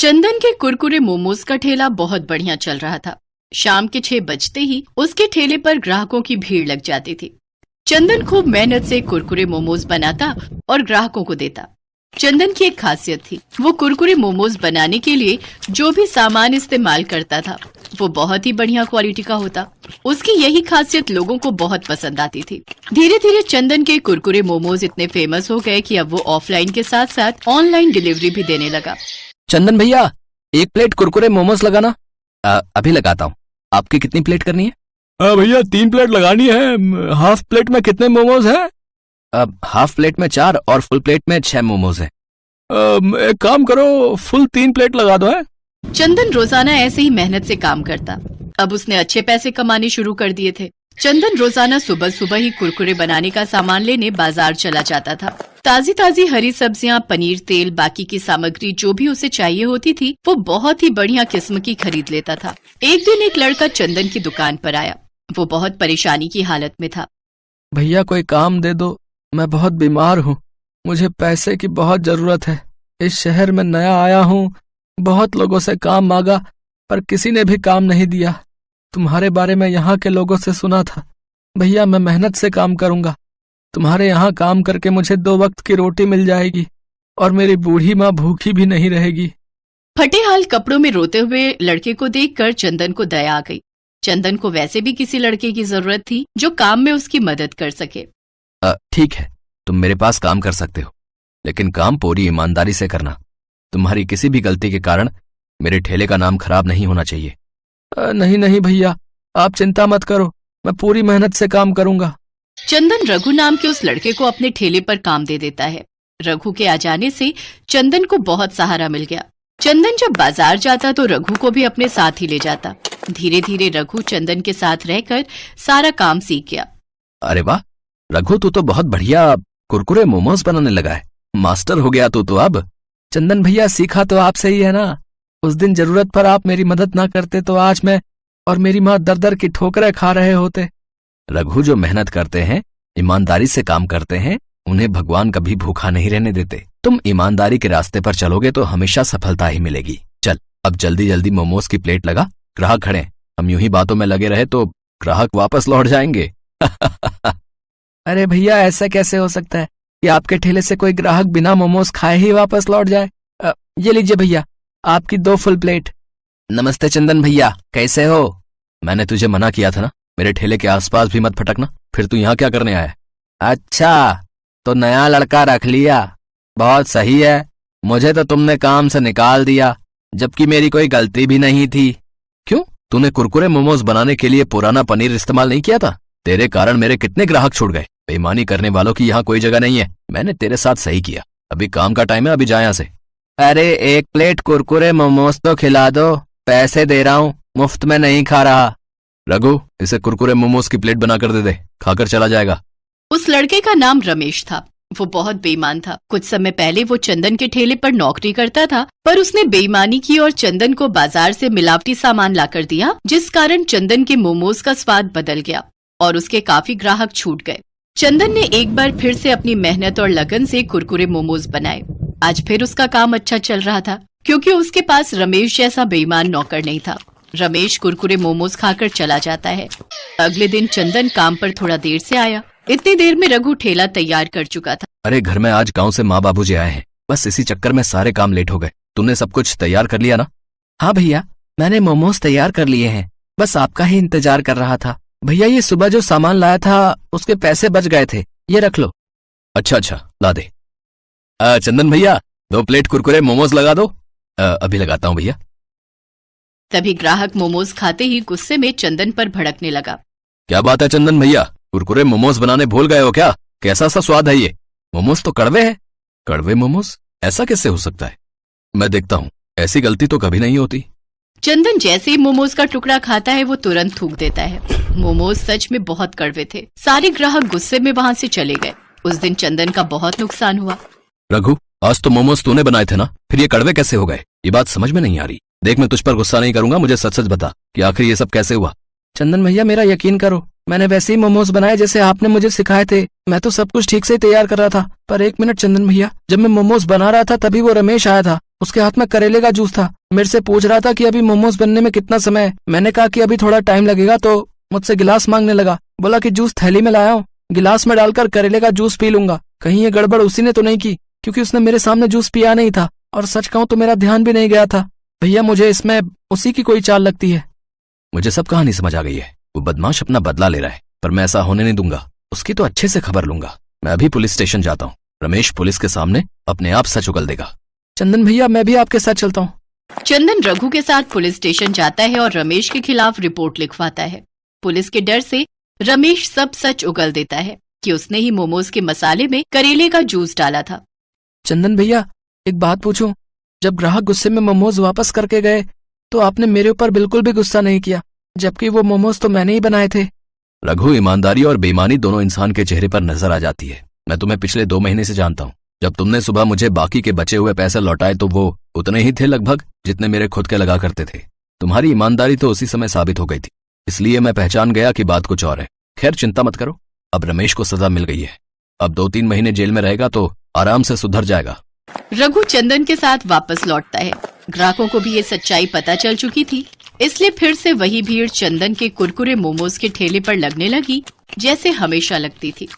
चंदन के कुरकुरे मोमोज का ठेला बहुत बढ़िया चल रहा था। शाम के 6 बजते ही उसके ठेले पर ग्राहकों की भीड़ लग जाती थी। चंदन खूब मेहनत से कुरकुरे मोमोज बनाता और ग्राहकों को देता। चंदन की एक खासियत थी, वो कुरकुरे मोमोज बनाने के लिए जो भी सामान इस्तेमाल करता था वो बहुत ही बढ़िया क्वालिटी का होता। उसकी यही खासियत लोगों को बहुत पसंद आती थी। धीरे धीरे चंदन के कुरकुरे मोमोज इतने फेमस हो गए कि अब वो ऑफलाइन के साथ साथ ऑनलाइन डिलीवरी भी देने लगा। चंदन भैया, 1 प्लेट कुरकुरे मोमोज लगाना। अभी लगाता हूँ। आपकी कितनी प्लेट करनी है? भैया 3 प्लेट लगानी है। हाफ प्लेट में कितने मोमोज हैं? हाफ प्लेट में 4 और फुल प्लेट में 6 मोमोज हैं। एक काम करो, फुल 3 प्लेट लगा दो है। चंदन रोजाना ऐसे ही मेहनत से काम करता। अब उसने अच्छे पैसे कमाने शुरू कर दिए थे। चंदन रोजाना सुबह सुबह ही कुरकुरे बनाने का सामान लेने बाजार चला जाता था। ताजी ताजी हरी सब्जियां, पनीर, तेल, बाकी की सामग्री जो भी उसे चाहिए होती थी वो बहुत ही बढ़िया किस्म की खरीद लेता था। एक दिन एक लड़का चंदन की दुकान पर आया। वो बहुत परेशानी की हालत में था। भैया कोई काम दे दो, मैं बहुत बीमार हूँ। मुझे पैसे की बहुत जरूरत है। इस शहर में नया आया हूँ। बहुत लोगों से काम मांगा पर किसी ने भी काम नहीं दिया। तुम्हारे बारे में यहाँ के लोगों से सुना था। भैया मैं मेहनत से काम करूंगा। तुम्हारे यहाँ काम करके मुझे 2 वक्त की रोटी मिल जाएगी और मेरी बूढ़ी माँ भूखी भी नहीं रहेगी। फटे हाल कपड़ों में रोते हुए लड़के को देखकर चंदन को दया आ गई। चंदन को वैसे भी किसी लड़के की जरूरत थी जो काम में उसकी मदद कर सके। ठीक है, तुम मेरे पास काम कर सकते हो, लेकिन काम पूरी ईमानदारी से करना। तुम्हारी किसी भी गलती के कारण मेरे ठेले का नाम खराब नहीं होना चाहिए। नहीं नहीं भैया, आप चिंता मत करो, मैं पूरी मेहनत से काम करूंगा। चंदन रघु नाम के उस लड़के को अपने ठेले पर काम दे देता है। रघु के आ जाने से चंदन को बहुत सहारा मिल गया। चंदन जब बाजार जाता तो रघु को भी अपने साथ ही ले जाता। धीरे धीरे रघु चंदन के साथ रहकर सारा काम सीख गया। अरे वाह रघु, तू तो बहुत बढ़िया कुरकुरे मोमोज बनाने लगा है। मास्टर हो गया तू तो अब। चंदन भैया, सीखा तो आपसे ही है ना। उस दिन जरूरत पर आप मेरी मदद ना करते तो आज मैं और मेरी माँ दर दर की ठोकरें खा रहे होते। रघु, जो मेहनत करते हैं, ईमानदारी से काम करते हैं, उन्हें भगवान कभी भूखा नहीं रहने देते। तुम ईमानदारी के रास्ते पर चलोगे तो हमेशा सफलता ही मिलेगी। चल अब जल्दी जल्दी मोमोज की प्लेट लगा, ग्राहक खड़े। हम यूं ही बातों में लगे रहे तो ग्राहक वापस लौट जाएंगे। अरे भैया, ऐसा कैसे हो सकता है कि आपके ठेले से कोई ग्राहक बिना मोमोज खाए ही वापस लौट जाए? ये लीजिए भैया, आपकी 2 फुल प्लेट। नमस्ते चंदन भैया, कैसे हो? मैंने तुझे मना किया था ना, मेरे ठेले के आसपास भी मत भटकना। फिर तू यहाँ क्या करने आया? अच्छा, तो नया लड़का रख लिया। बहुत सही है। मुझे तो तुमने काम से निकाल दिया, जबकि मेरी कोई गलती भी नहीं थी। क्यों? तूने कुरकुरे मोमोज बनाने के लिए पुराना पनीर इस्तेमाल नहीं किया था? तेरे कारण मेरे कितने ग्राहक छूट गए। बेईमानी करने वालों की यहाँ कोई जगह नहीं है। मैंने तेरे साथ सही किया। अभी काम का टाइम है, अभी जा यहाँ से। अरे 1 प्लेट कुरकुरे मोमोज तो खिला दो, पैसे दे रहा हूँ, मुफ्त में नहीं खा रहा। रघु, इसे कुरकुरे मोमोज की प्लेट बनाकर दे, खाकर चला जाएगा। उस लड़के का नाम रमेश था। वो बहुत बेईमान था। कुछ समय पहले वो चंदन के ठेले पर नौकरी करता था, पर उसने बेईमानी की और चंदन को बाजार से मिलावटी सामान लाकर दिया, जिस कारण चंदन के मोमोज का स्वाद बदल गया और उसके काफी ग्राहक छूट गए। चंदन ने एक बार फिर से अपनी मेहनत और लगन से कुरकुरे मोमोज बनाए। आज फिर उसका काम अच्छा चल रहा था, क्योंकि उसके पास रमेश जैसा बेईमान नौकर नहीं था। रमेश कुरकुरे मोमोज खाकर चला जाता है। अगले दिन चंदन काम पर थोड़ा देर से आया। इतनी देर में रघु ठेला तैयार कर चुका था। अरे घर में आज गांव से माँ बाबूजी आए हैं, बस इसी चक्कर में सारे काम लेट हो गए। तुमने सब कुछ तैयार कर लिया ना? हाँ भैया, मैंने मोमोज तैयार कर लिए हैं, बस आपका ही इंतजार कर रहा था। भैया, ये सुबह जो सामान लाया था उसके पैसे बच गए थे, ये रख लो। अच्छा, ला दे। चंदन भैया, 2 प्लेट कुरकुरे मोमोज लगा दो। अभी लगाता हूँ भैया। तभी ग्राहक मोमोज खाते ही गुस्से में चंदन पर भड़कने लगा। क्या बात है चंदन भैया, कुरकुरे मोमोज बनाने भूल गए हो क्या? कैसा सा स्वाद है ये? मोमोज तो कड़वे हैं। कड़वे मोमोज? ऐसा कैसे हो सकता है? मैं देखता हूँ, ऐसी गलती तो कभी नहीं होती। चंदन जैसे ही मोमोज का टुकड़ा खाता है वो तुरंत थूक देता है। मोमोज सच में बहुत कड़वे थे। सारे ग्राहक गुस्से में वहाँ से चले गए। उस दिन चंदन का बहुत नुकसान हुआ। रघु, आज तो मोमोज तूने बनाए थे ना, फिर ये कड़वे कैसे हो गए? ये बात समझ में नहीं आ रही। देख, मैं तुझ पर गुस्सा नहीं करूंगा, मुझे सच सच बता कि आखिर ये सब कैसे हुआ। चंदन भैया, मेरा यकीन करो, मैंने वैसे ही मोमोज बनाए जैसे आपने मुझे सिखाए थे। मैं तो सब कुछ ठीक से ही तैयार कर रहा था, पर 1 मिनट चंदन भैया, जब मैं मोमोज बना रहा था तभी वो रमेश आया था उसके हाथ में करेले का जूस था। मेरे से पूछ रहा था कि अभी मोमोज बनने में कितना समय है। मैंने कहा कि अभी थोड़ा टाइम लगेगा, तो मुझसे गिलास मांगने लगा। बोला कि जूस थैली में लाया हूँ, गिलास में डालकर करेले का जूस पी लूंगा। कहीं ये गड़बड़ उसी ने तो नहीं की, क्योंकि उसने मेरे सामने जूस पिया नहीं था, और सच कहूं तो मेरा ध्यान भी नहीं गया था। भैया मुझे इसमें उसी की कोई चाल लगती है। मुझे सब कहानी समझ आ गई है। वो बदमाश अपना बदला ले रहा है, पर मैं ऐसा होने नहीं दूंगा। उसकी तो अच्छे से खबर लूंगा। मैं अभी पुलिस स्टेशन जाता हूँ। रमेश पुलिस के सामने अपने आप सच उगल देगा। चंदन भैया मैं भी आपके साथ चलता हूँ। चंदन रघु के साथ पुलिस स्टेशन जाता है और रमेश के खिलाफ रिपोर्ट लिखवाता है। पुलिस के डर से रमेश सब सच उगल देता है कि उसने ही मोमोज के मसाले में करेले का जूस डाला था। चंदन भैया एक बात पूछूं, जब ग्राहक गुस्से में मोमोज वापस करके गए तो आपने मेरे ऊपर बिल्कुल भी गुस्सा नहीं किया, जबकि वो मोमोज तो मैंने ही बनाए थे। रघु, ईमानदारी और बेईमानी दोनों इंसान के चेहरे पर नजर आ जाती है। मैं तुम्हें पिछले 2 महीने से जानता हूँ। जब तुमने सुबह मुझे बाकी के बचे हुए पैसे लौटाए तो वो उतने ही थे लगभग जितने मेरे खुद के लगा करते थे। तुम्हारी ईमानदारी तो उसी समय साबित हो गई थी, इसलिए मैं पहचान गया कि बात कुछ और है। खैर चिंता मत करो, अब रमेश को सजा मिल गई है। अब 2-3 महीने जेल में रहेगा तो आराम से सुधर जाएगा। रघु चंदन के साथ वापस लौटता है। ग्राहकों को भी ये सच्चाई पता चल चुकी थी, इसलिए फिर से वही भीड़ चंदन के कुरकुरे मोमोज के ठेले पर लगने लगी जैसे हमेशा लगती थी।